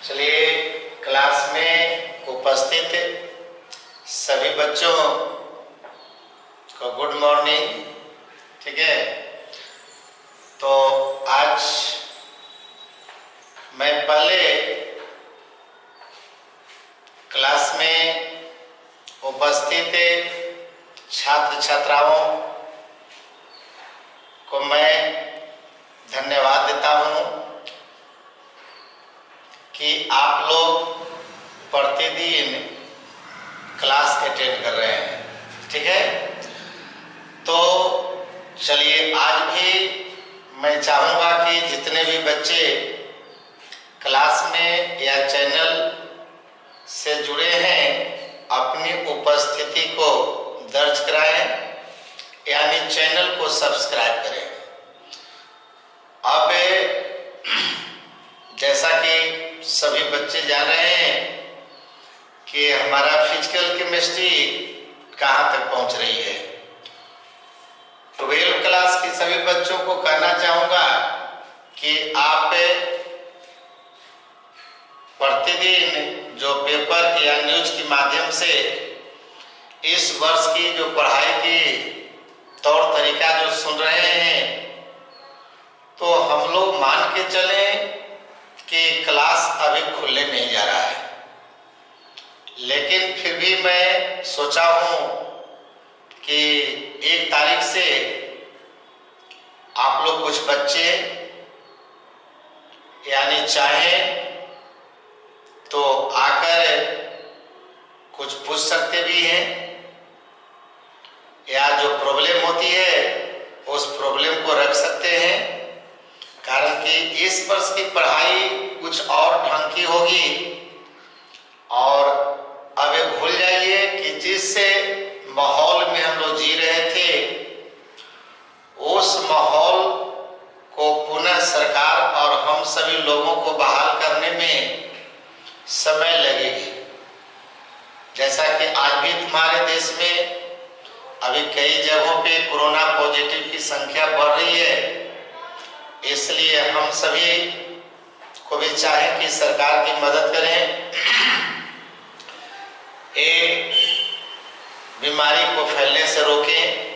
चलिए, क्लास में उपस्थित सभी बच्चों को गुड मॉर्निंग। ठीक है, तो आज मैं पहले क्लास में उपस्थित छात्र छात्राओं को मैं धन्यवाद देता हूँ कि आप लोग प्रतिदिन क्लास अटेंड कर रहे हैं। ठीक है, तो चलिए, आज भी मैं चाहूँगा कि जितने भी बच्चे क्लास में या चैनल से जुड़े हैं अपनी उपस्थिति को दर्ज कराएं, यानी चैनल को सब्सक्राइब करें। अब जैसा कि सभी बच्चे जान रहे हैं कि हमारा फिजिकल केमिस्ट्री कहाँ तक पहुँच रही है। 12वीं क्लास के सभी बच्चों को कहना चाहूँगा कि आप प्रतिदिन जो पेपर या न्यूज के माध्यम से इस वर्ष की जो पढ़ाई की तौर तरीका जो सुन रहे हैं, तो हम लोग मान के चलें कि क्लास अभी खुलने नहीं जा रहा है, लेकिन फिर भी मैं सोचा हूँ कि 1 तारीख से आप लोग कुछ बच्चे यानी चाहें तो आकर कुछ पूछ सकते भी हैं, या जो प्रॉब्लम होती है उस प्रॉब्लम को रख सकते हैं। कारण कि इस वर्ष की पढ़ाई कुछ और ढंग की होगी, और अब भूल जाइए कि जिस माहौल में हम लोग जी रहे थे उस माहौल को पुनः सरकार और हम सभी लोगों को बहाल करने में समय लगेगी। जैसा कि आज भी तुम्हारे देश में अभी कई जगहों पे कोरोना पॉजिटिव की संख्या बढ़ रही है, इसलिए हम सभी को भी चाहें कि सरकार की मदद करें, एक बीमारी को फैलने से रोकें,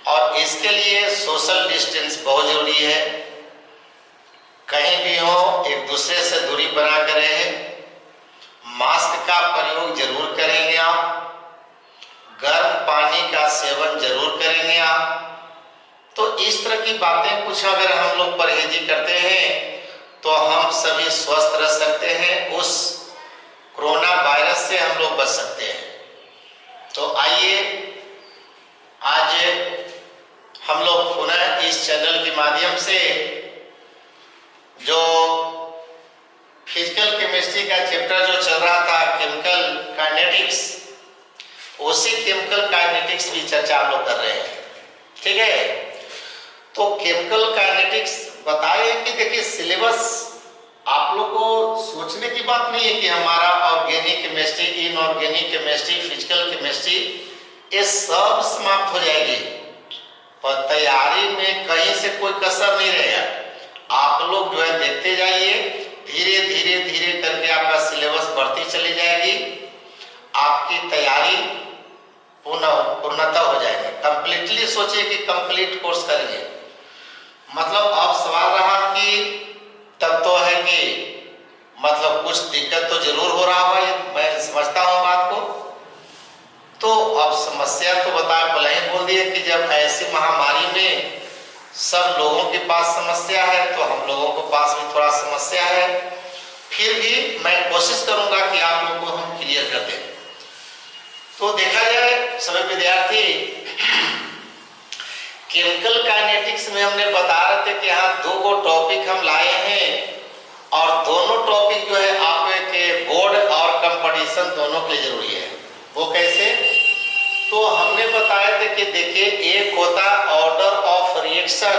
और इसके लिए सोशल डिस्टेंस बहुत जरूरी है। कहीं भी हो एक दूसरे से दूरी बना कर रहें, मास्क का प्रयोग जरूर करेंगे आप, गर्म पानी का सेवन जरूर करेंगे आप। तो इस तरह की बातें कुछ अगर हम लोग परहेजी करते हैं तो हम सभी स्वस्थ रह सकते हैं, उस कोरोना वायरस से हम लोग बच सकते हैं। तो आइए, आज हम लोग पुनः इस चैनल के माध्यम से जो फिजिकल केमिस्ट्री का चैप्टर जो चल रहा था केमिकल काइनेटिक्स, उसी केमिकल काइनेटिक्स की चर्चा हम लोग कर रहे हैं। ठीक है, तो केमिकल काइनेटिक्स बताए कि देखिए, सिलेबस आप लोग को सोचने की बात नहीं है कि हमारा organic chemistry, inorganic chemistry, physical chemistry ये सब समाप्त हो जाएगी, पर तैयारी में कहीं से कोई कसर नहीं रहेगा। आप लोग जो है देखते जाइए, धीरे धीरे धीरे करके आपका सिलेबस बढ़ती चली जाएगी, आपकी तैयारी पूर्णतः हो जाएगी। कंप्लीटली सोचिए कि कंप्लीट कोर्स करेंगे, मतलब अब सवाल रहा कि तब तो है कि मतलब कुछ दिक्कत तो जरूर हो रहा है, मैं समझता हूँ बात को। तो अब समस्या तो बताए पहले ही बोल दिए कि जब ऐसी महामारी में सब लोगों के पास समस्या है तो हम लोगों के पास भी थोड़ा समस्या है। फिर भी मैं कोशिश करूंगा कि आप लोगों को हम क्लियर कर दें। तो देखा जाए सभी विद्यार्थी, केमिकल काइनेटिक्स में हमने बता रहे थे कि यहाँ 2 टॉपिक हम लाए हैं, और दोनों टॉपिक जो है आपके बोर्ड और कंपटीशन दोनों के लिए जरूरी है। वो कैसे? तो हमने बताया था कि देखिए, एक होता ऑर्डर ऑफ रिएक्शन,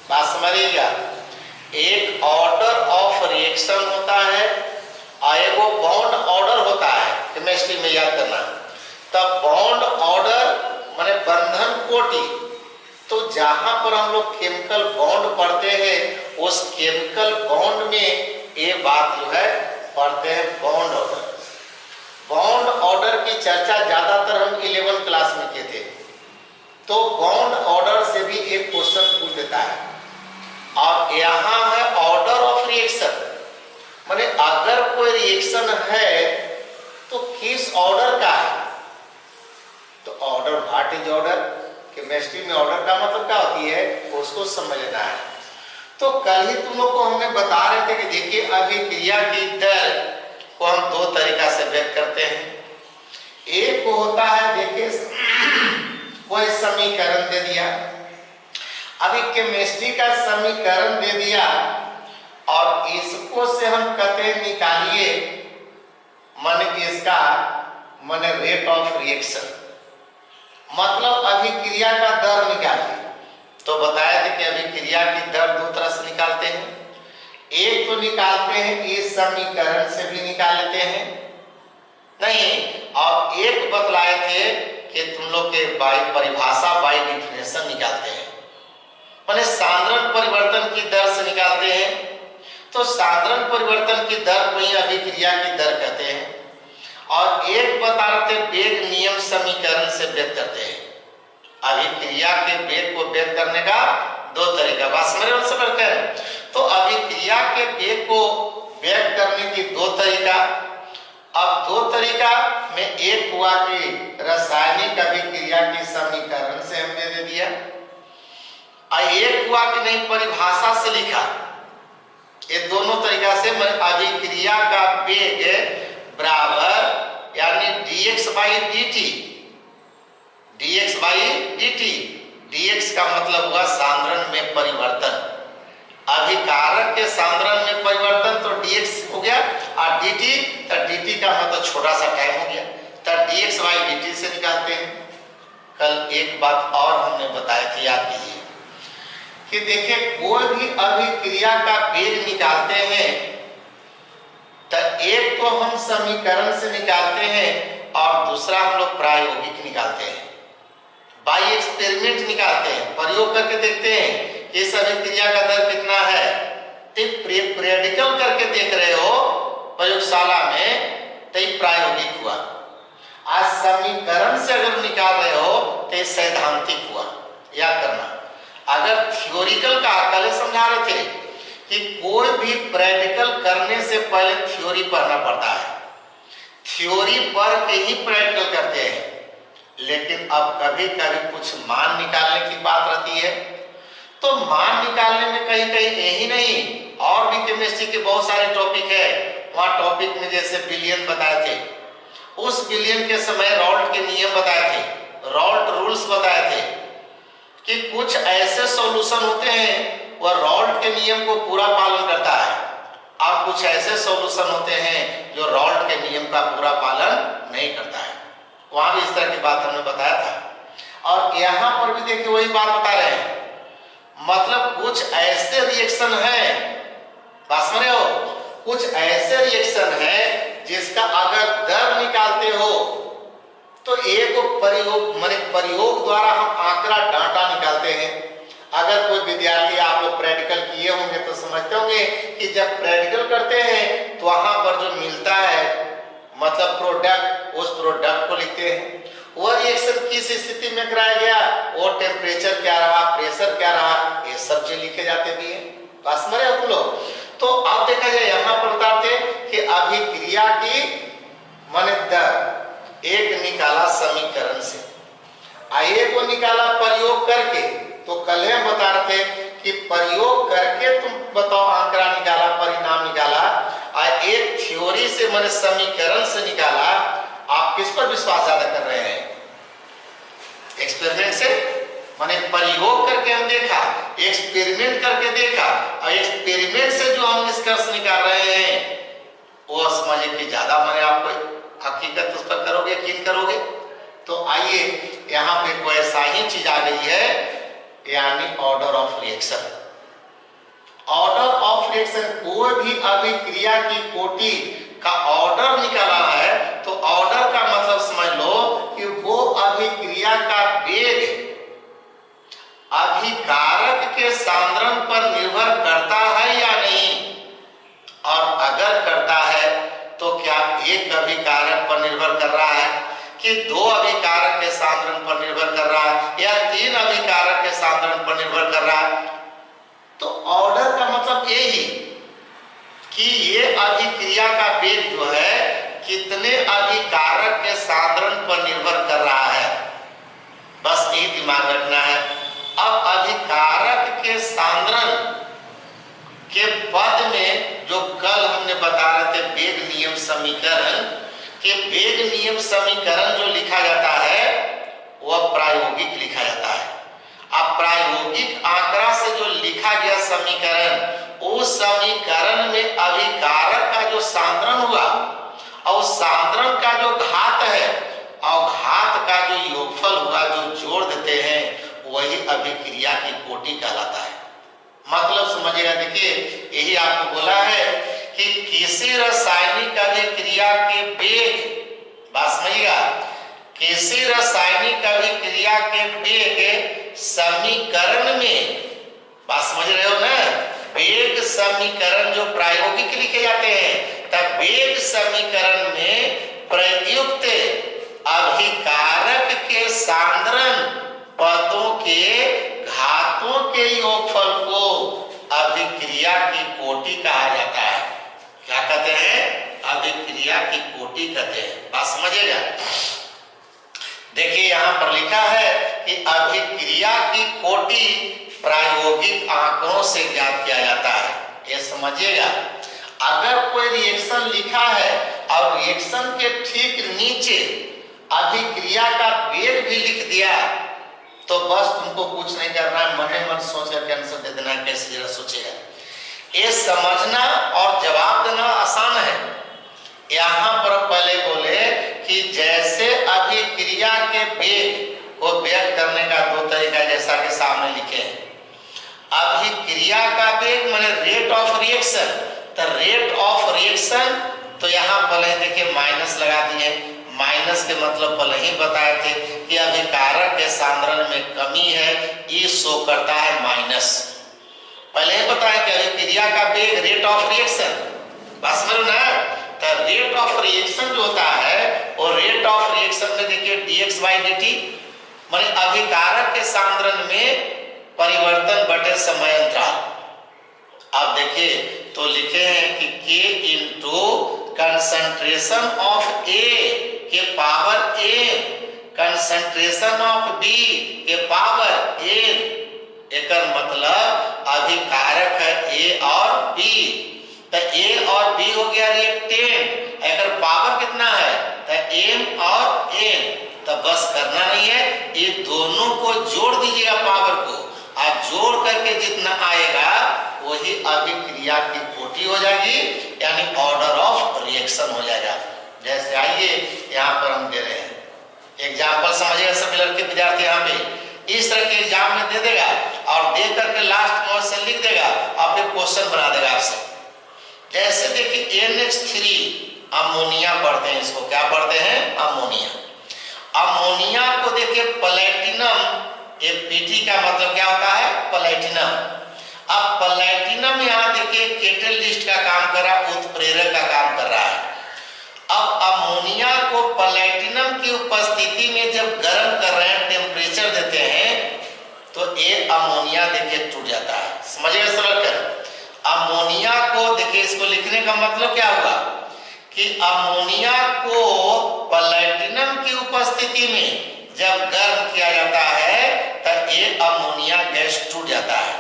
बात समझिएगा, एक ऑर्डर ऑफ रिएक्शन होता है और एक बॉन्ड ऑर्डर होता है। केमिस्ट्री में याद करना, तब बॉन्ड ऑर्डर माने बंधन कोटि। तो जहां पर हम लोग केमिकल बॉन्ड पढ़ते हैं उस केमिकल बॉन्ड में एक बात जो है पढ़ते हैं बॉन्ड ऑर्डर। बॉन्ड ऑर्डर की चर्चा ज्यादातर हम 11 क्लास में किए थे। तो बॉन्ड ऑर्डर से भी एक क्वेश्चन पूछ देता है, और यहाँ है ऑर्डर ऑफ रिएक्शन, माने अगर कोई रिएक्शन है तो किस ऑर्डर का है। तो order, what is order, chemistry में ऑर्डर का मतलब क्या होती है उसको समझना है। तो कल ही तुम लोग को हमने बता रहे थे कि देखिए अभिक्रिया की दर को हम दो तरीका से व्यक्त करते हैं। एक को होता है, देखिए कोई समीकरण दे दिया, अभी केमिस्ट्री का समीकरण दे दिया और इसको से हम कहते हैं निकालिए माने इसका माने रेट ऑफ रिएक्शन, मतलब अभिक्रिया का दर निकालिए। तो बताया था कि अभिक्रिया की दर दो तरह से निकालते हैं। एक तो निकालते हैं इस समीकरण से भी निकाल लेते हैं, नहीं, और एक बतलाए थे कि तुम लोग के बाय परिभाषा बाय डिफिनेशन निकालते हैं, माने सांद्रण परिवर्तन की दर से निकालते हैं। तो सांद्रण परिवर्तन की दर को ही अभिक्रिया की दर कहते हैं। और एक बता रहे थे वेग नियम समीकरण से व्यक्त करते हैं। अभिक्रिया के वेग को व्यक्त करने का दो तरीका, बस मेरे उनसे बढ़कर। तो अभिक्रिया के वेग को व्यक्त करने की दो तरीका। अब दो तरीका में एक हुआ कि रासायनिक अभिक्रिया की समीकरण से हमने दे दिया, और एक हुआ कि नहीं परिभाषा से लिखा। ये दोनों तरीका से अभिक्रिया का वेग बराबर यानी dx by dt, dx by dt, dx का मतलब हुआ सांद्रण में परिवर्तन, अभिकारक के सांद्रण में परिवर्तन तो dx हो गया, और dt तो dt का मतलब छोटा सा टाइम हो गया, तो dx बाई dt से निकालते हैं। कल एक बात और हमने बताया थी, याद कीजिए कि देखिए कोई भी अभिक्रिया का वेग निकालते हैं तो एक तो हम समीकरण से निकालते हैं और दूसरा हम लोग प्रायोगिक निकालते हैं, बाय एक्सपेरिमेंट निकालते हैं, प्रयोग करके देखते हैं कि इस अभिक्रिया का दर कितना है। तो प्रैक्टिकल करके देख रहे हो प्रयोगशाला में, तो ये प्रायोगिक हुआ। आज समीकरण से अगर निकाल रहे हो तो ये सैद्धांतिक हुआ, याद करना। अगर थ्योरिकल का कल समझा रहे थे कि कोई भी प्रैक्टिकल करने से पहले थ्योरी पढ़ना पड़ता है, थ्योरी पढ़ के ही प्रैक्टिकल करते हैं। लेकिन अब कभी कभी कुछ मान निकालने की बात रहती है, तो मान निकालने में कहीं कहीं यही नहीं और भी केमिस्ट्री के बहुत सारे टॉपिक है। वहां टॉपिक में जैसे बिलियन बताए थे, उस बिलियन के समय रॉल्ट के नियम बताए थे, रॉल्ट रूल्स बताए थे कि कुछ ऐसे सॉल्यूशन होते हैं वह रॉल्ट के नियम को पूरा पालन करता है, और कुछ ऐसे सॉल्यूशन होते हैं जो रॉल्ट के नियम का पूरा पालन नहीं करता है। वहां भी इस तरह की बात हमने बताया था। और यहाँ पर भी देखिए वही बात बता रहे हैं, मतलब कुछ ऐसे रिएक्शन है, बात समझ रहे हो, कुछ ऐसे रिएक्शन है जिसका अगर दर निकालते हो तो एक प्रयोग माने प्रयोग द्वारा हम आंकड़ा डाटा निकालते हैं। अगर कोई विद्यार्थी आप लोग प्रैक्टिकल किए होंगे तो समझते होंगे कि जब प्रैक्टिकल करते हैं तो वहां पर जो मिलता है मतलब प्रोडक्ट, उस प्रोडक्ट को लिखते हैं। वो रिएक्शन किस स्थिति में कराया गया, वो टेम्परेचर क्या रहा, प्रेशर क्या रहा, ये सब चीज लिखे जाते भी हैं। बस मरे आप लोग। तो अब देखा जाए यहाँ पर बताते कि अभिक्रिया की माने दर एक निकाला समीकरण से, आइए को निकाला प्रयोग करके। तो कल हम बता रहे थे कि प्रयोग करके तुम बताओ आंकड़ा निकाला, परिणाम निकाला, और एक थ्योरी से माने समीकरण से निकाला। आप किस पर विश्वास ज्यादा कर रहे हैं, एक्सपेरिमेंट से, माने प्रयोग करके हम देखा, एक्सपेरिमेंट करके देखा, और एक्सपेरिमेंट से जो हम निष्कर्ष निकाल रहे हैं वो समझे कि ज्यादा माने आपको हकीकत उस पर करोगे, यकीन करोगे। तो आइए यहाँ पे कोई ऐसा ही चीज आ गई है, यानी order of reaction. Order of reaction, कोई भी अभिक्रिया की कोटि का ऑर्डर निकाला है तो ऑर्डर का मतलब समझ लो कि वो अभिक्रिया का वेग अभिकारक के सांद्रण पर निर्भर करता है या नहीं। और अगर कि 2 अभिकारक के सांद्रण पर निर्भर कर रहा है या 3 अभिकारक के सांद्रण पर निर्भर कर रहा है। तो ऑर्डर का मतलब यही कि ये अभिक्रिया का वेग जो है कितने अभिकारक के सांद्रण पर निर्भर कर रहा है, बस यही दिमाग रखना है। अब अभिकारक के सांद्रण के पद में जो कल हमने बता रहे थे वेग नियम समीकरण, कि वेग नियम समीकरण जो लिखा जाता है वह प्रायोगिक लिखा जाता है। अब प्रायोगिक आंकड़ा से जो लिखा गया समीकरण, उस समीकरण में अभिकारक का जो सांद्रण हुआ और उस सांद्रण का जो घात है और घात का जो योगफल हुआ जो जोड़ देते हैं, वही अभिक्रिया की कोटि कहलाता है। मतलब समझिएगा, देखिए यही आपको बोला है कि किसी रासायनिक अभिक्रिया के वेग, बात समझिएगा, किसी रासायनिक अभिक्रिया के वेग समीकरण में, बात समझ रहे हो ना, वेग समीकरण जो प्रायोगिक लिखे जाते हैं, तब वेग समीकरण में प्रयुक्त अभिकारक के सांद्रण पदों के घातों के योगफल को अभिक्रिया की कोटि कहा जाता है। क्या कहते हैं? अभिक्रिया की कोटि कहते हैं। बात समझिएगा। देखिए यहां पर लिखा है कि अभिक्रिया की कोटि प्रायोगिक आंकड़ों से ज्ञात किया जाता है। ये समझिएगा, अगर कोई रिएक्शन लिखा है और रिएक्शन के ठीक नीचे अभिक्रिया का वेग भी लिख दिया, तो बस तुमको कुछ नहीं करना है, मन ही मन सोच करके आंसर दे देना है। कैसे जरा सोचेगा, ये समझना और जवाब देना आसान है। यहां पर पहले बोले कि जैसे अभिक्रिया के वेग को व्यक्त करने का 2 तरीका जैसा कि सामने लिखे हैं। अभिक्रिया का वेग माने रेट ऑफ रिएक्शन, तो रेट ऑफ रिएक्शन तो यहाँ पहले देखिए माइनस लगा दिए। माइनस के मतलब पहले ही बताए थे कि अभिकारक के सांद्रण में कमी है, ये शो करता है माइनस। पहले ही बताया कि अभिक्रिया का वेग रेट ऑफ रिएक्शन, बस समझ ना। तो रेट ऑफ रिएक्शन जो होता है वो रेट ऑफ रिएक्शन में देखिए dx/dt माने अभिकारक के सांद्रण में परिवर्तन बटे समय अंतराल। अब देखिए तो लिखे हैं कि k into concentration of A के power n, concentration of B के पावर n। एक मतलब अभिकारक है A और B, तो A और B हो गया रिएक्टेंट, एक पावर कितना है तो m और n। तो बस करना नहीं है, ये दोनों को जोड़ दीजिएगा पावर को, और जोड़ करके जितना आएगा वही अभिक्रिया की कोटि हो जाएगी, यानी ऑर्डर ऑफ रिएक्शन हो जाएगा। जैसे आइए यहाँ पर हम दे रहे हैं एग्जाम्पल, समझिएगा सभी लड़के विद्यार्थी यहाँ पे इस तरह के एग्जाम में दे देगा और दे करके लास्ट में से लिख देगा और फिर क्वेश्चन बना देगा आपसे। जैसे देखिए NH3 अमोनिया पढ़ते हैं, इसको क्या पढ़ते हैं? अमोनिया। अमोनिया को देखिए प्लैटिनम, ये Pt का मतलब क्या होता है? प्लैटिनम। अब प्लैटिनम यहाँ देखिए कैटलिस्ट का काम कर रहा है, उत्प्रेरक का काम कर रहा है। अब अमोनिया को प्लैटिनम की उपस्थिति में जब गर्म कर रहे हैं, टेम्परेचर देते हैं, तो ये अमोनिया देखिए टूट जाता है। समझिए सरल कर, अमोनिया को देखिए, इसको लिखने का मतलब क्या हुआ कि अमोनिया को प्लैटिनम की उपस्थिति में जब गर्म किया जाता है तो ये अमोनिया गैस टूट जाता है,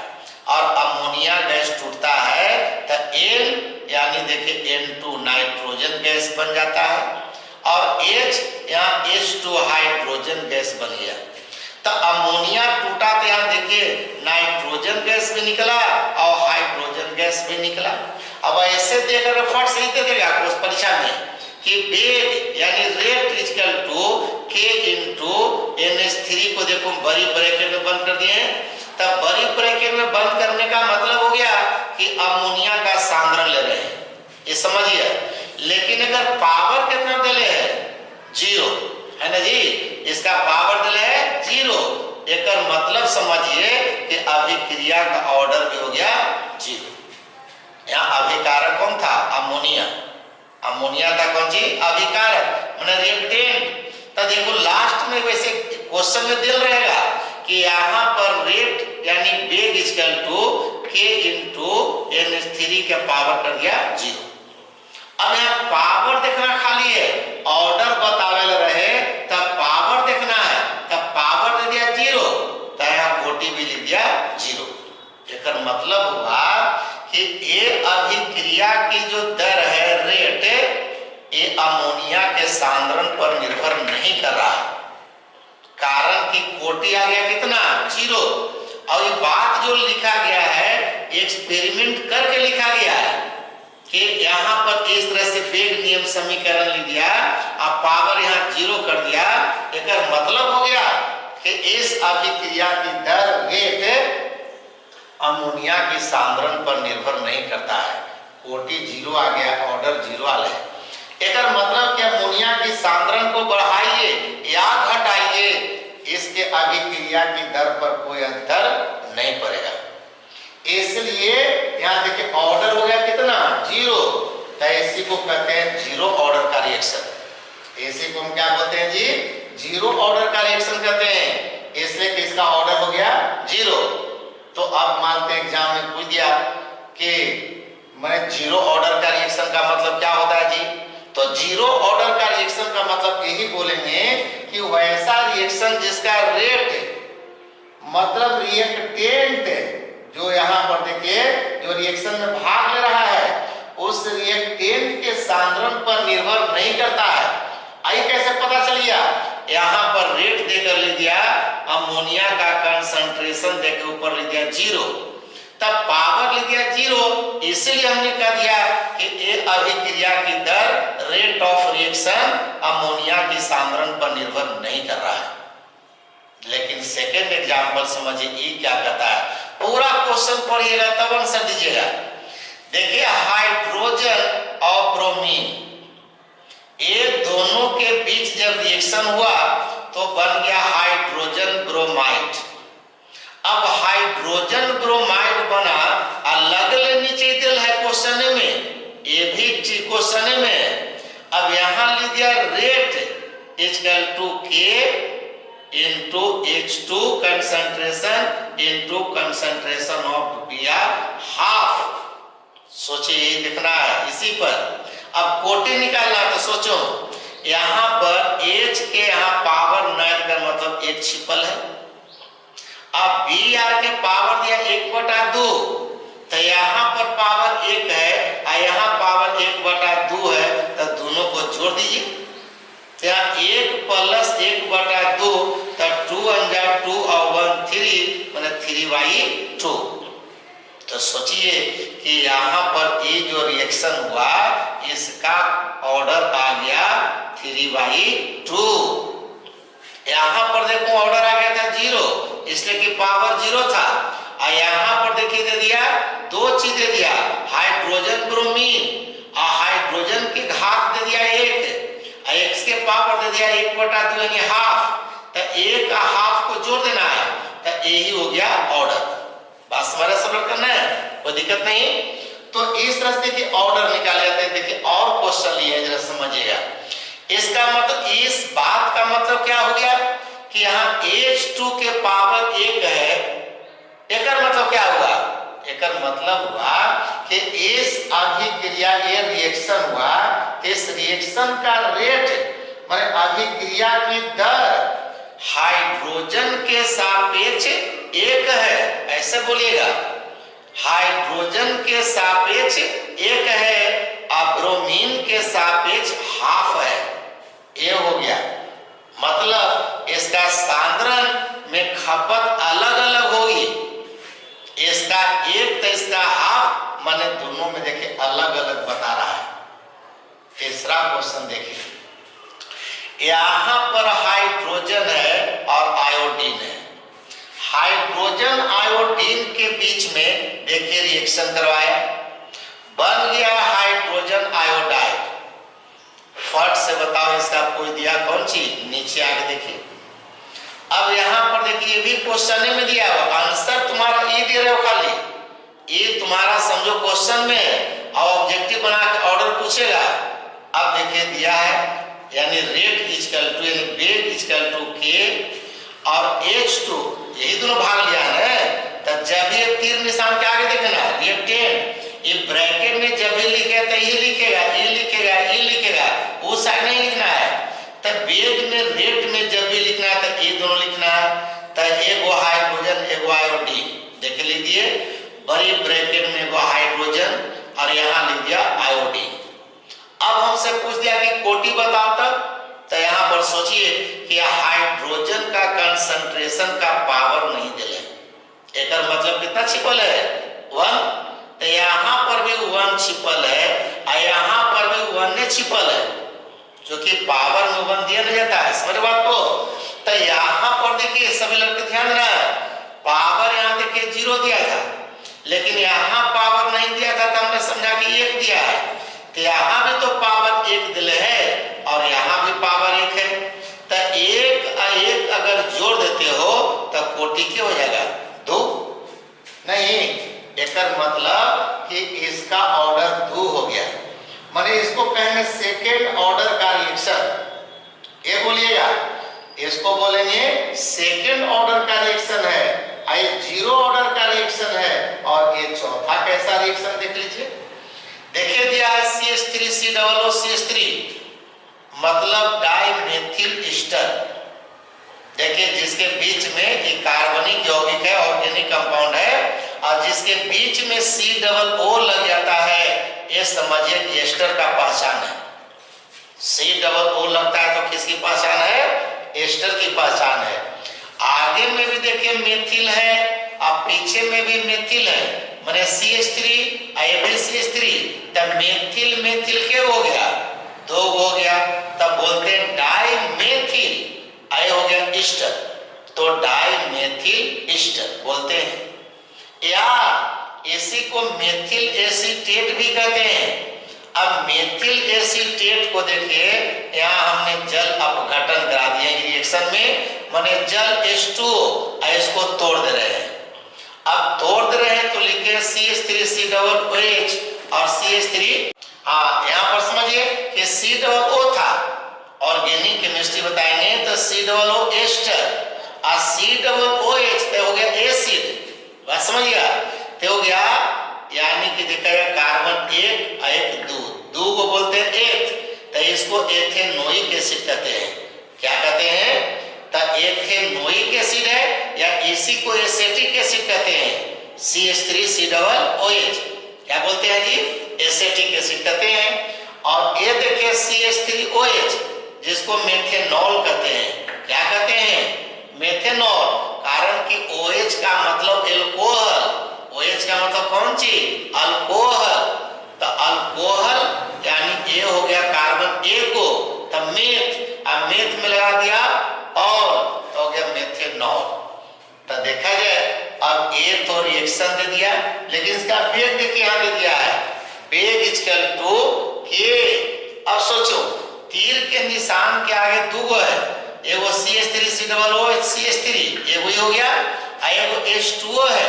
और अमोनिया गैस टूटता है तो N यानी देखिए N2 नाइट्रोजन गैस बन जाता है, और H यहाँ H2 हाइड्रोजन गैस बन गया। तो अमोनिया टूटा तो यहाँ देखिए नाइट्रोजन गैस भी निकला और हाइड्रोजन गैस भी निकला। अब ऐसे देकर फट से ही दे देगा उस परीक्षा में कि वेग यानी rate equal to k into NH3 को देखो बड़ी ब्रैकेट में बंद कर दिए हैं। तब बड़ी ब्रैकेट में बंद करने का मतलब हो गया कि अमोनिया का सांद्रण ले रहे हैं, ये समझिए। लेकिन अगर पावर कितना दिले है? 0 है ना जी, इसका पावर दिले है 0। एक मतलब समझिए कि अभिक्रिया का ऑर्डर भी हो गया 0। यहाँ अभिकारक कौन था? अमोनिया। अमोनिया था कौन सी? अभिकारक माने रिएक्टेंट। तो देखो लास्ट में वैसे क्वेश्चन में दिल रहेगा कि यहाँ पर रेट यानी वेग इक्वल टू के इंटू n3 का पावर कर दिया 0। अब यहाँ पावर देखना खाली है, ऑर्डर बतावे रहे तब पावर देखना है, तब पावर दे दिया 0 तो यहाँ कोटि भी लिख दिया 0। एक मतलब हुआ कि ये अभिक्रिया की जो दर है रेट, ये अमोनिया के सांद्रण पर निर्भर नहीं कर रहा है, कारण कि कोटि आ गया कितना 0। और ये बात जो लिखा गया है एक्सपेरिमेंट करके लिखा गया है कि यहाँ पर इस तरह से वेग नियम समीकरण लिख दिया और पावर यहाँ 0 कर दिया। एक मतलब हो गया कि इस अभिक्रिया की दर रेट अमोनिया की सांद्रण पर निर्भर नहीं करता है। कोटि 0 आ गया, ऑर्डर 0 आ गया। एक मतलब कि अमोनिया की सांद्रण को बढ़ाइए या घटाइए, इसके अभिक्रिया की दर पर कोई अंतर नहीं पड़ेगा। इसलिए यहाँ देखिए ऑर्डर हो गया कितना 0, तो इसी को कहते हैं जीरो ऑर्डर का रिएक्शन। इसी को हम क्या बोलते हैं जी, जीरो ऑर्डर का रिएक्शन कहते हैं, इसलिए कि इसका ऑर्डर हो गया 0। तो अब मानते हैं एग्जाम में पूछ दिया कि मैंने जीरो ऑर्डर का रिएक्शन का मतलब क्या होता है जी, तो जीरो ऑर्डर का रिएक्शन का मतलब यही बोलेंगे कि वैसा रिएक्शन जिसका रेट मतलब रिएक्टेंट जो यहाँ पर देखिए जो रिएक्शन में भाग ले रहा है उस रिएक्टेंट के सांद्रण पर निर्भर नहीं करता है। आई कैसे पता चलिए, यहाँ पर रेट देकर लिख दिया अमोनिया का कंसंट्रेशन देकर ऊपर लिख दिया 0, तब पावर लिख दिया 0, इसलिए हमने कह दिया कि ये अभिक्रिया की दर रेट ऑफ रिएक्शन अमोनिया की सांद्रण पर निर्भर नहीं कर रहा है। लेकिन सेकेंड एग्जांपल समझिए ये क्या कहता है, पूरा क्वेश्चन पढ़िएगा तब आंसर दीजिएगा। देखिए हाइड्रोजन और ब्रोमीन, ये दोनों के बीच जब रिएक्शन हुआ तो बन गया हाइड्रोजन ब्रोमाइड। अब हाइड्रोजन ब्रोमाइड बना, अलग ले नीचे दिल है क्वेश्चन में, ये भी क्वेश्चन में। अब यहां लिख दिया रेट इक्वल टू के into H2 concentration into concentration of दिया हाफ। सोचिए ये लिखना है इसी पर। अब कोटि निकालना तो सोचो यहाँ पर H के यहाँ पावर 9 का मतलब 1 छिपल है। अब Br के पावर दिया 1/2, तो यहाँ पर पावर 1 है और यहाँ पावर 1/2 है, तो दोनों को जोड़ दीजिए। यहाँ 1 + 1/2 तो 2 × 2 और 1 3 माने 3/2। तो सोचिए कि यहाँ पर ये जो रिएक्शन हुआ इसका ऑर्डर आ गया 3/2। यहाँ पर देखो ऑर्डर आ गया था 0, इसलिए कि पावर 0 था। और यहाँ पर देखिए दे दिया 2 चीजें दिया, हाइड्रोजन ब्रोमीन और हाइड्रोजन की घात दे दिया 1, x के पावर दे दिया 1/2 यानी हाफ, तो 1 का हाफ को जोड़ देना है, तो यही हो गया ऑर्डर। बस हमारा सॉल्व करना है, कोई दिक्कत नहीं। तो इस तरह से देखिए ऑर्डर निकाले जाते हैं। देखिए और क्वेश्चन लिए जरा समझिएगा। इसका मतलब इस बात का मतलब क्या हो गया कि यहाँ H2 के पावर 1 है, एक मतलब क्या हुआ, एक मतलब हुआ कि इस अभिक्रिया ये रिएक्शन हुआ, इस रिएक्शन का रेट माने अभिक्रिया की दर हाइड्रोजन के सापेक्ष 1 है, ऐसे बोलिएगा। हाइड्रोजन के सापेक्ष 1 है और ब्रोमीन के सापेक्ष हाफ है, ये हो गया। मतलब इसका सांद्रण में खपत अलग अलग होगी, इसका 1 तो इसका हाफ, माने दोनों में देखिए अलग अलग बता रहा है। तीसरा क्वेश्चन देखिए, यहां पर हाइड्रोजन है और आयोडीन है। हाइड्रोजन आयोडीन के बीच में देखिए रिएक्शन करवाया, बन गया हाइड्रोजन आयोडाइड। फट से बताओ इसका कोई दिया कौन सी, नीचे आगे देखिए। अब यहाँ पर देखिए भी क्वेश्चन में दिया हुआ, आंसर तुम्हारा ये दे रहे हो, खाली ये तुम्हारा समझो क्वेश्चन में और ऑब्जेक्टिव बना के ऑर्डर पूछेगा। अब देखिए दिया है यानी रेट इजकल टू यानी वेग इजकल टू के और H2 यही दोनों भाग लिया है तो जब ये तीर निशान के आगे देखना रिएक्टेंट ये ब्रैकेट में जब भी लिखेगा तो ये लिखेगा ये लिखेगा ये लिखेगा वो साइड नहीं लिखना है। तो वेग में रेट में जब भी लिखना है तो ये दोनों लिखना है। तो एगो हाइड्रोजन एगो आयोडीन देख लीजिए बड़ी ब्रैकेट में एगो हाइड्रोजन और यहाँ लिख दिया आयोडीन। अब हमसे पूछ दिया कि कोटि बताओ तो यहाँ पर सोचिए कि हाइड्रोजन का कंसंट्रेशन का पावर नहीं दिले एक मतलब कितना छिपल है 1 तो यहाँ पर भी 1 छिपल है और यहाँ पर भी 1 ने छिपल है क्योंकि पावर में 1 दिया नहीं जाता है समझ बात को। तो यहाँ पर देखिए सभी लड़के ध्यान देना पावर यहाँ देखिए 0 दिया था लेकिन यहाँ पावर नहीं दिया था तो हमने समझा कि 1 दिया है तो यहाँ भी तो पावर 1 दिले है और यहाँ भी पावर 1 है। तो 1 अगर जोड़ देते हो तो कोटि क्या हो जाएगा 2 नहीं एक मतलब कि इसका ऑर्डर 2 हो गया माने इसको कहेंगे सेकेंड ऑर्डर का रिएक्शन ये बोलिएगा इसको बोलेंगे सेकेंड ऑर्डर का रिएक्शन है ये 0 ऑर्डर का रिएक्शन है और ये चौथा कैसा रिएक्शन देख लीजिए। देखिए दिया है CH3COO मतलब डाइमेथिल ईस्टर देखिए जिसके बीच में एक कार्बनिक यौगिक है ऑर्गेनिक कंपाउंड है और जिसके बीच में COO लग जाता है ये समझिए कि एस्टर का पहचान है। COO लगता है तो किसकी पहचान है एस्टर की पहचान है। आगे में भी देखिए मेथिल है और पीछे में भी मेथिल है माने CH3 CH3 तब मेथिल मेथिल क्या हो गया 2 हो गया तब बोलते हैं डाइमेथिल आए हो गया ईस्टर तो डाइमेथिल ईस्टर बोलते हैं या इसी को मेथिल एसीटेट भी कहते हैं। अब मेथिल एसीटेट को देखिए यहाँ हमने जल अपघटन करा दिया रिएक्शन में माने जल H2O इसको तोड़ दे रहे हैं। अब तोड़ दे रहे हैं तो लिखे CH3COOH और CH3 यहाँ पर समझिए कि COO था ऑर्गेनिक केमिस्ट्री बताएंगे तो COO एस्टर और COOH तो हो गया एसिड बात समझिएगा तो हो गया यानी कि देखा कार्बन 1 2 को बोलते हैं एथ तो इसको एथेनोइक एसिड कहते हैं। क्या कहते हैं तो एथेनोइक एसिड है या इसी को एसेटिक एसिड कहते हैं CH3COOH क्या बोलते हैं जी एसेटिक एसिड कहते हैं। और ये देखिए CH3OH जिसको मेथेनॉल कहते हैं। क्या कहते हैं मेथेनॉल कारण कि OH का मतलब एल्कोहल OH का मतलब कौन चीज अल्कोहल तो अल्कोहल यानी ये हो गया कार्बन A को तो मेथ में लगा दिया और तो हो गया मेथेनॉल। तो देखा जाए अब ये तो रिएक्शन दे दिया लेकिन इसका वेग देखिए यहाँ दे दिया है वेग इक्वल टू के। अब सोचो तीर के निशान के आगे 2 गो है एगो CH3COOH CH3 एगो हो गया एगो H2O है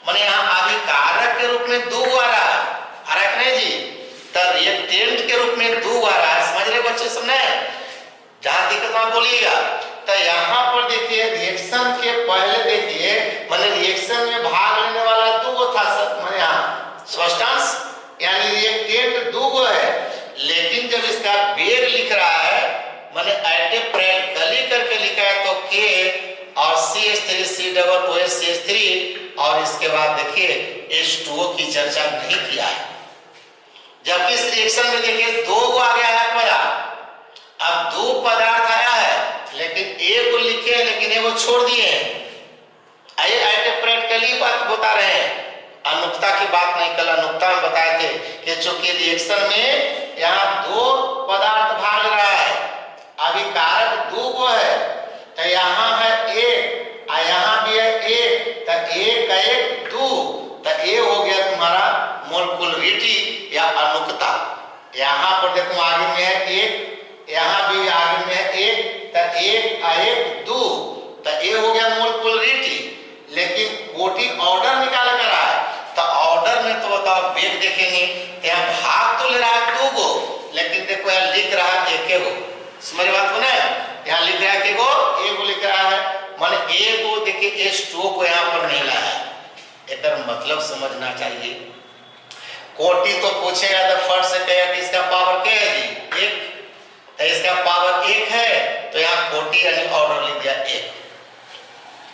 माने यहाँ अभिकारक के रूप में 2 गो आ रहा है नहीं जी तो रिएक्टेंट के रूप में 2 आ रहा है समझ रहे बच्चे समझे जहां दिक्कत आप बोलिएगा। तो यहाँ पर देखिए रिएक्शन के पहले देखिए माने रिएक्शन में भाग लेने वाला 2 गो था माने यहाँ सब्सटेंस यानी रिएक्टेंट 2 गो है लेकिन जब इसका वेग लिख रहा है माने प्रैक्टिकली करके लिखा है तो K और CH3COOH CH3 और इसके बाद देखिए H2O की चर्चा नहीं किया है जबकि इस रिएक्शन में देखिए 2 गो आ गया है पदार्थ। अब 2 पदार्थ आया है लेकिन एक को लिखे लेकिन एक को छोड़ दिए हैं। प्रैक्टिकली बात बता रहे हैं अनुक्ता की बात नहीं कल अनुक्ता में बताए थे कि चूंकि रिएक्शन में यहाँ 2 पदार्थ भाग रहा है अभिकारक 2 गो है तो यहाँ है 1 और यहाँ भी है 1 तो 1 का 1 2 तो ये हो गया तुम्हारा मोलकुलरिटी या अनुक्ता। यहाँ पर देखो आगे में है 1 यहाँ भी आगे में है 1 तो 1 और 1 2 तो ये हो गया मोलकुलरिटी लेकिन कोटि ऑर्डर निकाल कर रहा है तो ऑर्डर में तो बताओ वेग देखेंगे यहाँ भाग तो ले रहा है 2 गो लेकिन देखो यहाँ लिख रहा है 1 गो समझ बात को ना, यहाँ लिख रहा है कि वो ए को लिख रहा है, माने ए को देखिए H2O को यहाँ पर नहीं लाया है, एक मतलब समझना चाहिए। कोटि तो पूछेगा तो फर्स्ट से कहेगा कि इसका पावर क्या है जी, एक, तो इसका पावर एक है, तो यहाँ कोटि यानी ऑर्डर लिख दिया एक।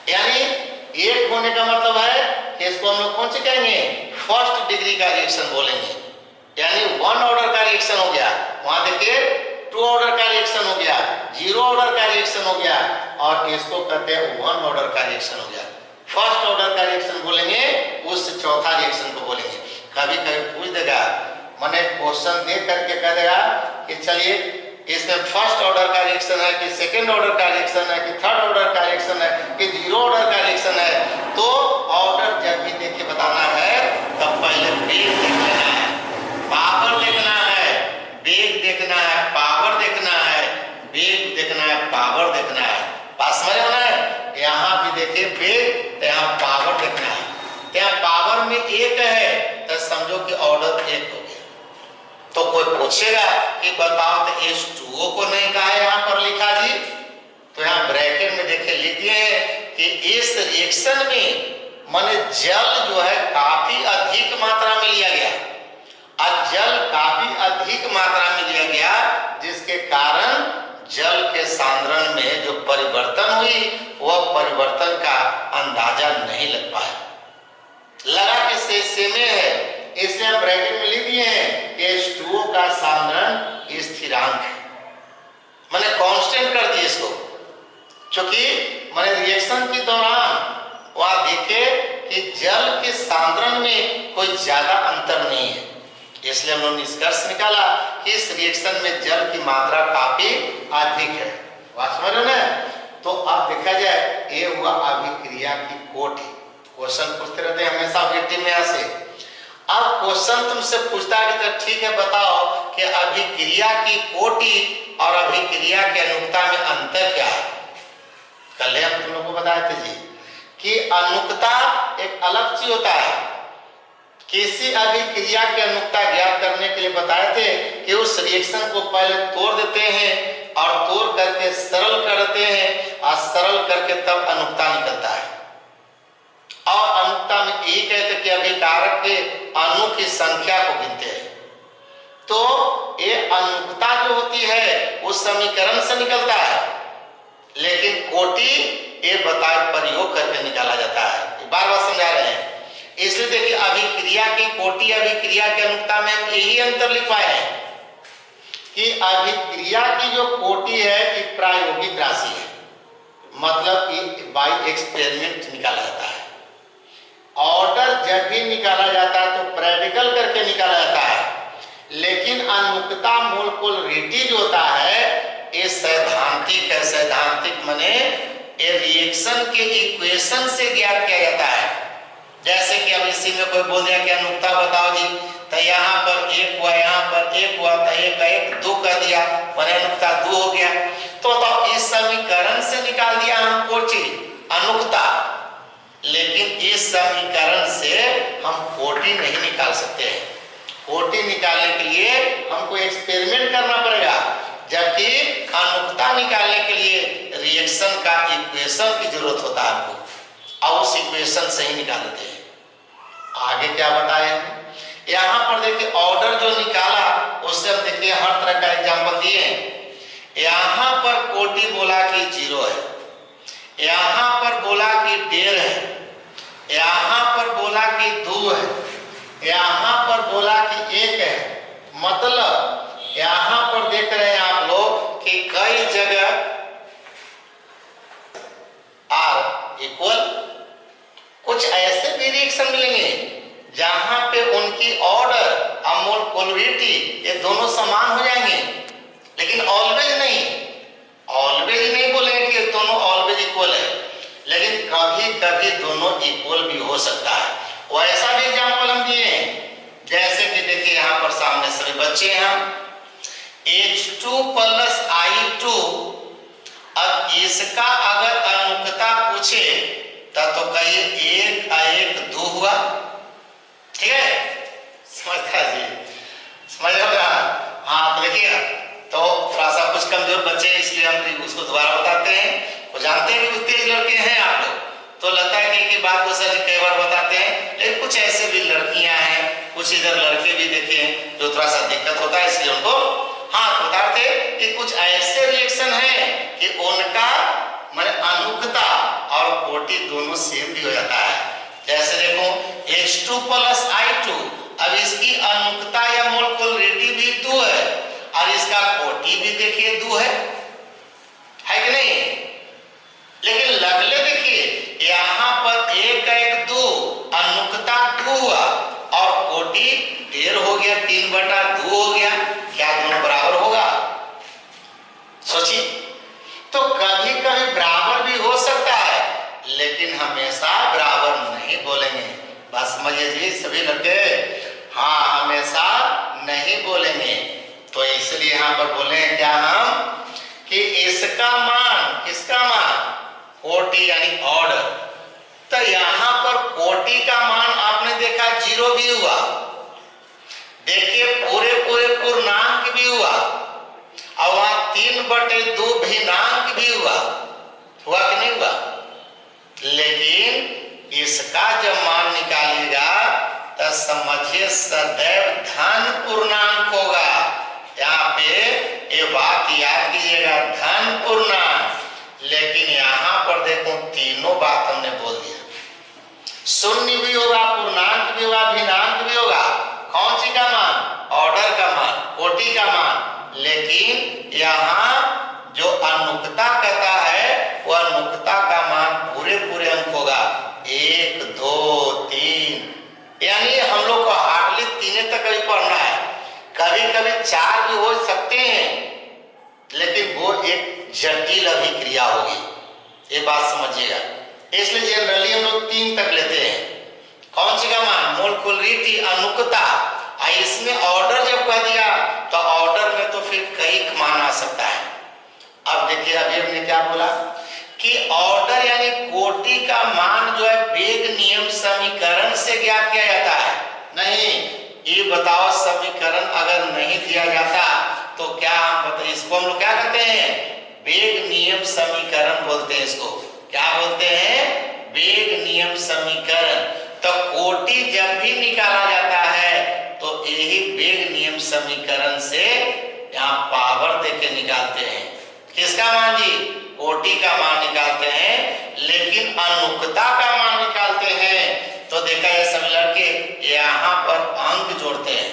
यानी एक होने का मतलब है कि इसको हम लोग कौन से कहेंगे, फर्स्ट डिग्री का रिएक्शन बोलेंगे, यानी वन ऑर्डर का रिएक्शन हो गया। वहां देखिए टू ऑर्डर का रिएक्शन हो गया, जीरो ऑर्डर का रिएक्शन हो गया, और इसको कहते हैं वन ऑर्डर का रिएक्शन हो गया। फर्स्ट ऑर्डर का रिएक्शन बोलेंगे, उस चौथा रिएक्शन को बोलेंगे। कभी कभी पूछ देगा, माने क्वेश्चन देख करके कह देगा कि चलिए इसमें फर्स्ट ऑर्डर का रिएक्शन है कि सेकंड ऑर्डर का रिएक्शन है कि थर्ड ऑर्डर का रिएक्शन है कि जीरो ऑर्डर का रिएक्शन है। तो ऑर्डर जब भी देखिए बताना है तब पहले वेग देखना है, पावर देखना है, वेग देखना है, पावर देखना है, वेग देखना है, पावर देखना है। बात समझ में आना है। यहाँ भी देखिए वेग, यहाँ पावर देखना है, यहाँ पावर में एक है तो समझो कि ऑर्डर एक हो गया। तो कोई पूछेगा कि बताओ तो H2O को नहीं कहा यहाँ पर लिखा जी, तो यहाँ ब्रैकेट में देखिए लिख दिए कि इस रिएक्शन में माने जल जो है काफी अधिक मात्रा में लिया गया, और जल काफी अधिक मात्रा में लिया गया, जिसके कारण जल के सांद्रण में जो परिवर्तन हुई वह परिवर्तन का अंदाजा नहीं लग पाया, लगा कि सेम है, इसलिए ब्रैकेट में लिख दिए हैं कि H2O का सांद्रण स्थिरांक है, मैंने कांस्टेंट कर दिए इसको, क्योंकि मैंने रिएक्शन के दौरान वहां देखे कि जल के सांद्रण में कोई ज्यादा अंतर नहीं है, इसलिए हम लोग निष्कर्ष निकाला कि इस रिएक्शन में जल की मात्रा काफी अधिक है। बात समझ रहे ना। तो अब देखा जाए ये हुआ अभिक्रिया की कोटि। क्वेश्चन पूछते रहते हैं हमेशा ऑब्जेक्टिव में ऐसे। अब क्वेश्चन तुमसे पूछता है कि तो ठीक है बताओ कि अभिक्रिया की कोटि और अभिक्रिया के अनुक्ता में अंतर क्या है। कल हम तुम लोग को बताए थे जी कि अनुक्ता एक अलग चीज होता है। किसी अभिक्रिया के अनुक्ता ज्ञात करने के लिए बताए थे कि उस रिएक्शन को पहले तोड़ देते हैं और तोड़ करके सरल करते हैं, और सरल करके तब अनुक्ता निकलता है। और अनुक्ता में यही कहते कि अभिकारक के अणु की संख्या को गिनते हैं। तो ये अनुक्ता जो होती है उस समीकरण से निकलता है, लेकिन कोटि ये बताए प्रयोग करके निकाला जाता है। बार बार समझा रहे हैं। इसलिए देखिए अभिक्रिया की कोटि अभिक्रिया के अनुक्ता में हम यही अंतर लिखवाए हैं कि अभिक्रिया की जो कोटि है कि प्रायोगिक राशि है, मतलब कि बाय एक्सपेरिमेंट निकाला जाता है। ऑर्डर जब भी निकाला जाता है तो प्रैक्टिकल करके निकाला जाता है, लेकिन अनुक्ता मोलकुलरिटी जो होता है ये सैद्धांतिक है। सैद्धांतिक माने ये रिएक्शन के इक्वेशन से ज्ञात किया जाता है। जैसे कि अब इसी में कोई बोल दिया कि अनुक्ता बताओ जी, तो यहाँ पर एक हुआ, यहाँ पर एक हुआ, तो एक का एक दो कर दिया, मैंने अनुक्ता दो हो गया। तो इस समीकरण से निकाल दिया हम कोटि अनुक्ता, लेकिन इस समीकरण से हम कोटि नहीं निकाल सकते हैं। कोटि निकालने के लिए हमको एक्सपेरिमेंट करना पड़ेगा, जबकि अनुक्ता निकालने के लिए रिएक्शन का इक्वेशन की जरूरत होता है हमको, और उस इक्वेशन से ही निकाल देते हैं। आगे क्या बताए यहाँ पर देखिए ऑर्डर जो निकाला उससे हम देखिए हर तरह का एग्जांपल दिए हैं। यहाँ पर कोटि बोला कि 0 है, यहाँ पर बोला कि 1.5 है, यहाँ पर बोला कि 2 है, यहाँ पर बोला कि 1 है। मतलब यहाँ पर देख रहे हैं आप लोग कि कई जगह R इक्वल, कुछ ऐसे भी रिएक्शन मिलेंगे जहां पे उनकी ऑर्डर और मोलकुलरिटी ये दोनों समान हो जाएंगे, लेकिन ऑलवेज नहीं बोलेंगे कि दोनों ऑलवेज इक्वल है, लेकिन कभी कभी दोनों इक्वल भी हो सकता है। वैसा भी एग्जांपल हम दिए हैं, जैसे कि देखिए यहाँ पर सामने सभी बच्चे हैं, H2 + I2। अब इसका अगर अनुक्ता पूछे तो कहिए 1 और 1 2 हुआ, ठीक है, समझता जी, समझ रहा। हाँ देखिए, तो थोड़ा सा कुछ कमजोर बच्चे कुछ ऐसे भी लड़कियां हैं, कुछ इधर लड़के भी देखे जो थोड़ा सा दिक्कत होता है, इसलिए उनको हाथ बताते कि कुछ ऐसे रिएक्शन है कि उनका माने अनुकता और कोटि दोनों सेम भी हो जाता है। जैसे देखो H2 + I2, अब इसकी अनुकता या मोलकुलरिटी भी 2 है और इसका कोटि भी देखिए 2 है कि नहीं? लेकिन लगले देखिए यहाँ पर 1 1 2 अनुकता 2 हुआ और कोटि 1.5 हो गया, 3/2 हो गया। क्या दोनों बराबर होगा? सोचिए। तो कभी कभी बराबर भी हो सकता है, लेकिन हमेशा बराबर नहीं बोलेंगे। बात समझिए जी सभी लड़के, हाँ हमेशा नहीं बोलेंगे। तो इसलिए यहाँ पर बोले क्या हम कि इसका मान, किसका मान? कोटि यानी ऑर्डर। तो यहाँ पर कोटि का मान आपने देखा 0 भी हुआ, देखिए पूरे पूर्णांक भी हुआ और वहां 3/2 भिन्नांक भी हुआ कि नहीं हुआ? लेकिन इसका जब मान निकालिएगा तो समझिए सदैव धन पूर्णांक होगा। यहाँ पे ये बात याद कीजिएगा, धन पूर्णांक। लेकिन यहाँ पर देखो तीनों बात हमने बोल दिया, शून्य भी होगा, पूर्णांक भी होगा, भिन्नांक भी होगा। कौन सी का मान? ऑर्डर का मान, कोटि का मान। लेकिन यहाँ जो अनुकता कहता है वह अनुकता का मान पूरे अंक होगा, 1 2 3, यानी हम लोग को हार्डली 3 तक ही पढ़ना है। कभी कभी 4 भी हो सकते हैं, लेकिन वो एक जटिल अभिक्रिया होगी, ये बात समझिएगा। इसलिए जनरली हम लोग 3 तक लेते हैं। कौन सी का मान? मोलकुलरिटी, अनुकता। इसमें ऑर्डर जब कह दिया तो ऑर्डर में तो फिर कई मान आ सकता है। अब देखिए अभी हमने क्या बोला कि ऑर्डर यानी कोटि का मान जो है वेग नियम समीकरण से ज्ञात किया जाता है। नहीं, ये बताओ समीकरण अगर नहीं दिया जाता तो क्या हम बताइए, इसको हम लोग क्या कहते हैं? वेग नियम समीकरण बोलते हैं। इसको क्या बोलते हैं? वेग नियम समीकरण। तो कोटि जब भी निकाला जाता है तो यही वेग नियम समीकरण से यहाँ पावर देके निकालते हैं। किसका मान जी? कोटि का मान निकालते हैं, लेकिन अनुकता का मान निकालते हैं तो देखा है सब लड़के यहाँ पर अंक जोड़ते हैं।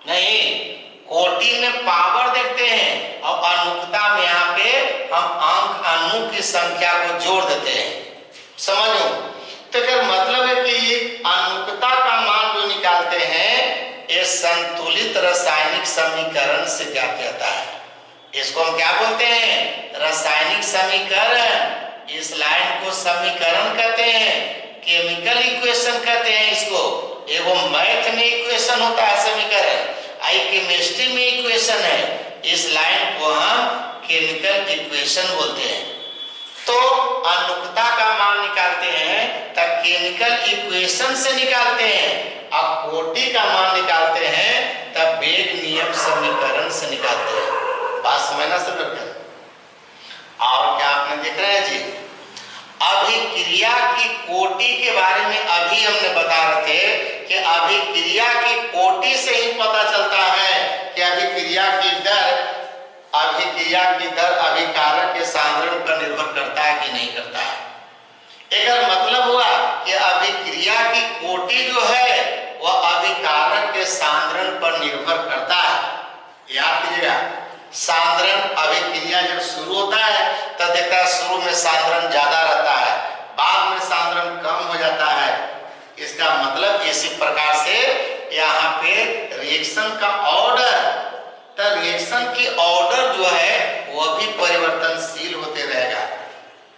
नहीं, कोटि में पावर देखते हैं और अनुकता में यहाँ पे हम अंक, अणु की संख्या को जोड़ देते हैं। समझो? तो क्या मतलब है कि ये अनुकता का मान जो निकालते हैं ये संतुलित रासायनिक समीकरण से क्या कहता है? इसको हम क्या बोलते हैं? रासायनिक समीकरण। इस लाइन को समीकरण कहते हैं, केमिकल इक्वेशन कहते हैं इसको। वो मैथ में इक्वेशन होता है समीकरण, केमिस्ट्री में इक्वेशन है। इस लाइन को हम केमिकल इक्वेशन बोलते हैं। तो अनुकता का मान निकालते हैं तब केमिकल इक्वेशन से निकालते हैं, अब कोटि का मान निकालते हैं तब वेग नियम समीकरण से निकालते हैं। बात समझना सब लोग? और क्या आपने देख रहे हैं जी, अभिक्रिया की कोटि के बारे में अभी हमने बता रहे थे कि अभिक्रिया की कोटि से ही पता चलता है कि अभिक्रिया की दर अभिकारक के सांद्रण पर निर्भर करता है कि नहीं करता है। एक मतलब हुआ कि अभिक्रिया की कोटि जो है वह अभिकारक के सांद्रण पर निर्भर करता है। याद कीजिएगा, सांद्रण अभिक्रिया जब शुरू होता है तब देखता है शुरू में सांद्रण ज्यादा रहता है, बाद में सांद्रण कम हो जाता है। इसका मतलब इसी प्रकार से यहाँ पे रिएक्शन का ऑर्डर, तो रिएक्शन की ऑर्डर जो है वह भी परिवर्तनशील होते रहेगा।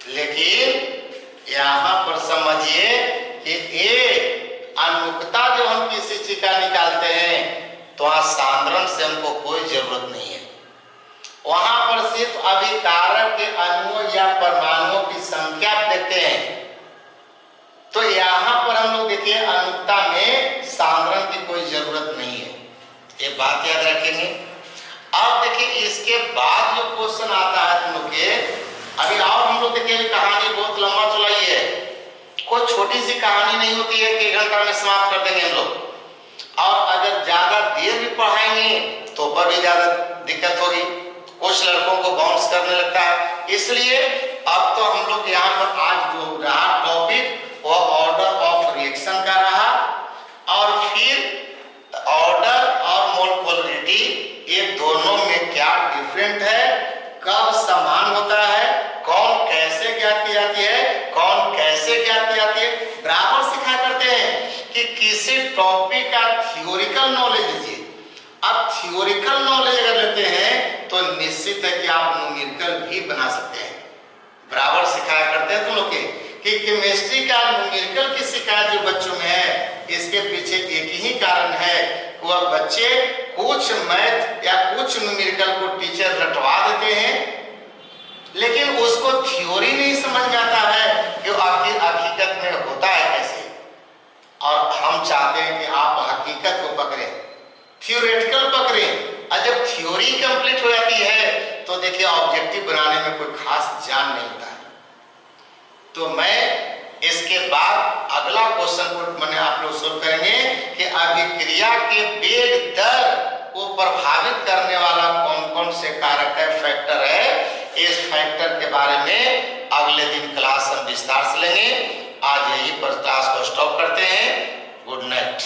लेकिन यहाँ पर समझिए कि ये अनुकता जो हम किसी चीज का निकालते हैं तो वहां सांद्रण से हमको कोई जरूरत नहीं है, वहां पर सिर्फ अभिकारक के अणुओं या परमाणुओं की संख्या देखते हैं। तो यहाँ पर हम लोग देखिए अनुकता में सांद्रण की कोई जरूरत नहीं है, ये बात याद रखेंगे। अब देखिए इसके बाद जो क्वेश्चन आता है तुम लोग के, अभी और हम लोग देखिए कहानी बहुत लंबा चलाई है, कुछ छोटी सी कहानी नहीं होती है कि 1 घंटा में समाप्त कर देंगे हम लोग, और अगर ज्यादा देर भी पढ़ाएंगे तो पर भी ज्यादा दिक्कत होगी, कुछ लड़कों को बाउंस करने लगता है। इसलिए अब तो हम लोग यहाँ पर आज जो रहा टॉपिक वो ऑर्डर ऑफ रिएक्शन का रहा, और फिर ऑर्डर और मोलकुलरिटी ये दोनों में क्या डिफरेंट है, कब समान होता है, कौन कैसे ज्ञात की जाती है, कौन कैसे ज्ञात की जाती है, बराबर सिखाया करते हैं कि किसी टॉपिक का थियोरिकल नॉलेज लीजिए। अब थियोरिकल नॉलेज अगर लेते हैं तो निश्चित है कि आप न्यूमेरिकल भी बना सकते हैं, बराबर सिखाया करते हैं तुम लोग के कि केमिस्ट्री का न्यूमेरिकल की शिकायत जो बच्चों में है, इसके पीछे एक ही कारण है, वह बच्चे कुछ मैथ या कुछ न्यूमेरिकल को टीचर रटवा देते हैं, लेकिन उसको थ्योरी नहीं समझ में आता है कि आखिर हकीकत में होता है कैसे। और हम चाहते हैं कि आप हकीकत को पकड़ें, थ्योरेटिकल पकड़ें, और जब थ्योरी कंप्लीट हो जाती है तो देखिए ऑब्जेक्टिव बनाने में कोई खास जान नहीं होता है। तो मैं इसके बाद अगला क्वेश्चन को मैंने आप लोग सोल्व करेंगे कि अभिक्रिया के वेग दर को प्रभावित करने वाला कौन कौन से कारक है, फैक्टर है। इस फैक्टर के बारे में अगले दिन क्लास हम विस्तार से लेंगे। आज यहीं पर क्लास को स्टॉप करते हैं। Good night.